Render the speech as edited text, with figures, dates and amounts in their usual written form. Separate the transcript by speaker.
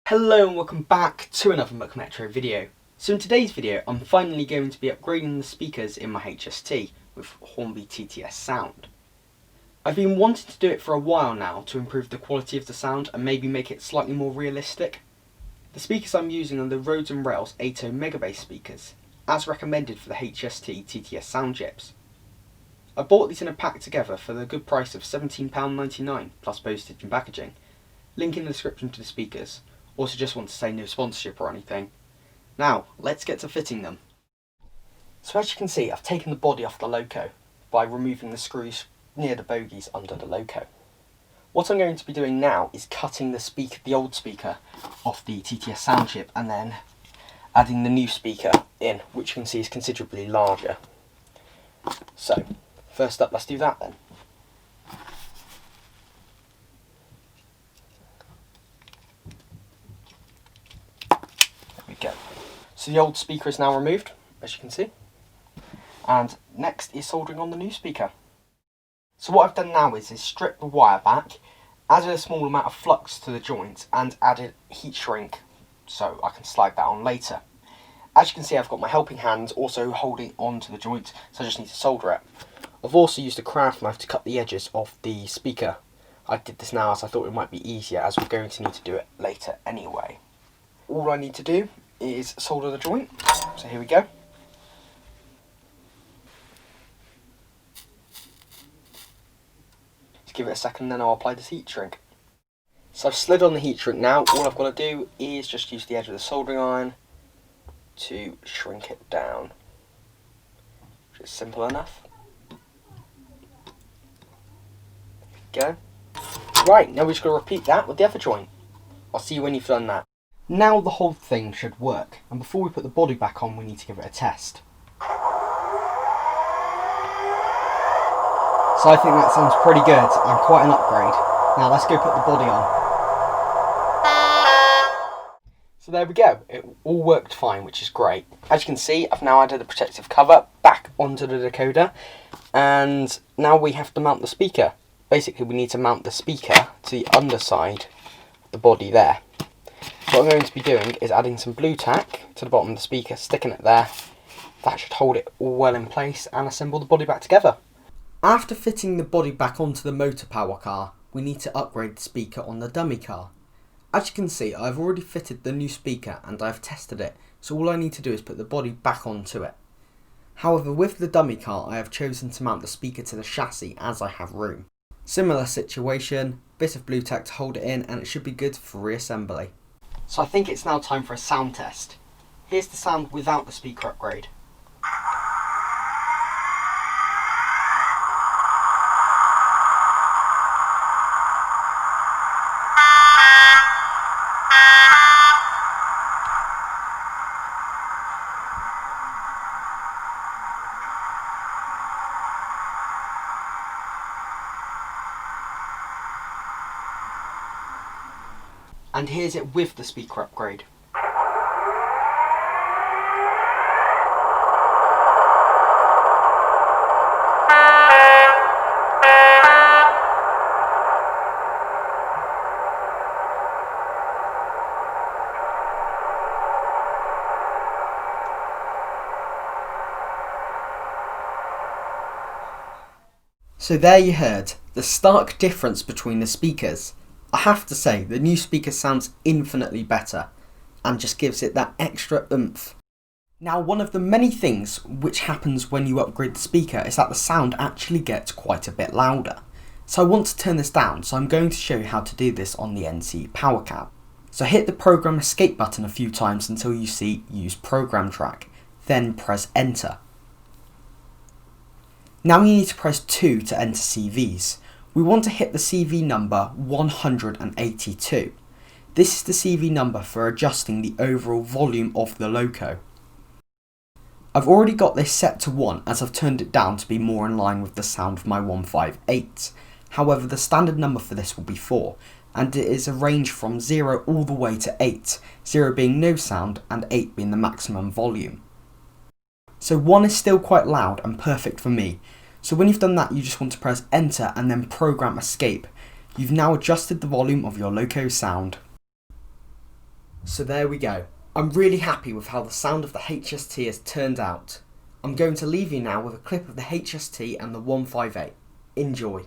Speaker 1: Hello and welcome back to another McMetro video. So in today's video I'm finally going to be upgrading the speakers in my HST with Hornby TTS sound. I've been wanting to do it for a while now to improve the quality of the sound and maybe make it slightly more realistic. The speakers I'm using are the Roads&Rails Ohm Megabass speakers, as recommended for the HST TTS sound chips. I bought these in a pack together for the good price of £17.99 plus postage and packaging. Link in the description to the speakers. Also just want to say no sponsorship or anything. Now, let's get to fitting them. So as you can see, I've taken the body off the loco by removing the screws near the bogies under the loco. What I'm going to be doing now is cutting the old speaker off the TTS sound chip and then adding the new speaker in, which you can see is considerably larger. So, first up, let's do that then. Go. So the old speaker is now removed, as you can see, and next is soldering on the new speaker. So what I've done now is strip the wire back, added a small amount of flux to the joint and added heat shrink so I can slide that on later. As you can see, I've got my helping hand also holding onto the joint, so I just need to solder it. I've also used a craft knife to cut the edges of the speaker. I did this now as I thought it might be easier, as we're going to need to do it later anyway. All I need to do is solder the joint, so here we go. Just give it a second, then I'll apply this heat shrink. So I've slid on the heat shrink now. All I've got to do is just use the edge of the soldering iron to shrink it down, which is simple enough. There we go. Right, now we're just going to repeat that with the other joint. I'll see you when you've done that. Now the whole thing should work, and before we put the body back on we need to give it a test. So I think that sounds pretty good and quite an upgrade. Now let's go put the body on. So there we go, it all worked fine, which is great. As you can see, I've now added the protective cover back onto the decoder, and now we have to mount the speaker. Basically we need to mount the speaker to the underside of the body there. What I'm going to be doing is adding some blue tack to the bottom of the speaker, sticking it there. That should hold it all well in place and assemble the body back together. After fitting the body back onto the motor power car, we need to upgrade the speaker on the dummy car. As you can see, I've already fitted the new speaker and I've tested it, so all I need to do is put the body back onto it. However, with the dummy car, I have chosen to mount the speaker to the chassis as I have room. Similar situation, bit of blue tack to hold it in, and it should be good for reassembly. So I think it's now time for a sound test. Here's the sound without the speaker upgrade. And here's it with the speaker upgrade. So there you heard the stark difference between the speakers. I have to say, the new speaker sounds infinitely better and just gives it that extra oomph. Now, one of the many things which happens when you upgrade the speaker is that the sound actually gets quite a bit louder. So I want to turn this down, so I'm going to show you how to do this on the NC PowerCab. So hit the program escape button a few times until you see use program track, then press enter. Now you need to press 2 to enter CVs. We want to hit the CV number 182. This is the CV number for adjusting the overall volume of the loco. I've already got this set to 1 as I've turned it down to be more in line with the sound of my 158. However, the standard number for this will be 4, and it is a range from 0 all the way to 8, 0 being no sound and 8 being the maximum volume. So 1 is still quite loud and perfect for me. So when you've done that, you just want to press enter and then program escape. You've now adjusted the volume of your loco sound. So there we go. I'm really happy with how the sound of the HST has turned out. I'm going to leave you now with a clip of the HST and the 158. Enjoy.